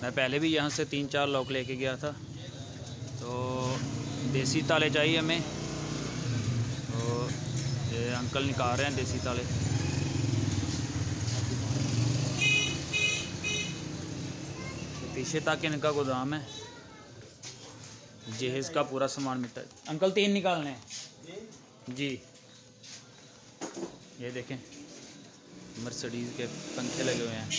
मैं पहले भी यहाँ से 3-4 लॉक लेके गया था। तो देसी ताले चाहिए हमें, तो ये अंकल निकाल रहे हैं देसी ताले। तो पीछे तक इनका गोदाम है, जहेज़ का पूरा सामान मिलता है। अंकल 3 निकालने हैं जी। ये देखें मर्सिडीज़ के पंखे लगे हुए हैं।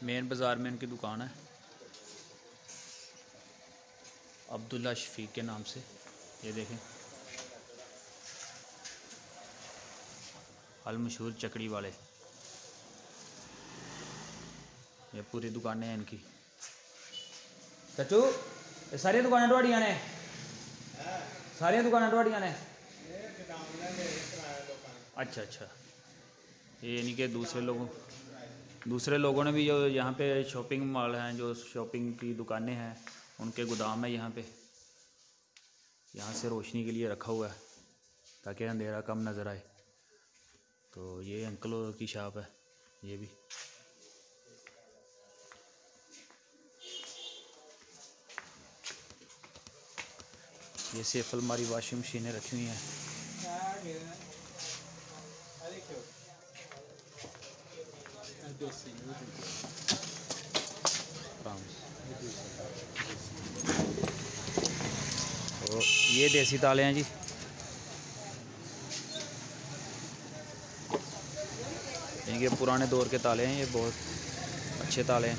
मेन बाज़ार में इनकी दुकान है, अब्दुल्ला शफीक के नाम से। ये देखें अल मशहूर चकड़ी वाले, ये पूरी दुकानें हैं इनकी। चचू ये सारी दुकानें ढोड़ियाँ ने, सारी दुकानें ढोड़ियाँ ने। अच्छा अच्छा, ये यानी कि दूसरे लोगों ने भी जो यहाँ पे शॉपिंग मॉल हैं, जो शॉपिंग की दुकानें हैं, उनके गोदाम है यहाँ पे। यहाँ से रोशनी के लिए रखा हुआ है ताकि अंधेरा कम नज़र आए। तो ये अंकलों की शॉप है ये भी। ये सेफ अलमारी वॉशिंग मशीनें रखी हुई हैं। तो ये देसी ताले हैं जी। ये पुराने दौर के ताले हैं, ये बहुत अच्छे ताले हैं।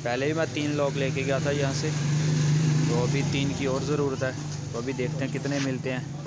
पहले भी मैं 3 लॉक लेके गया था यहाँ से, तो अभी 3 की और ज़रूरत है। तो अभी देखते हैं कितने मिलते हैं।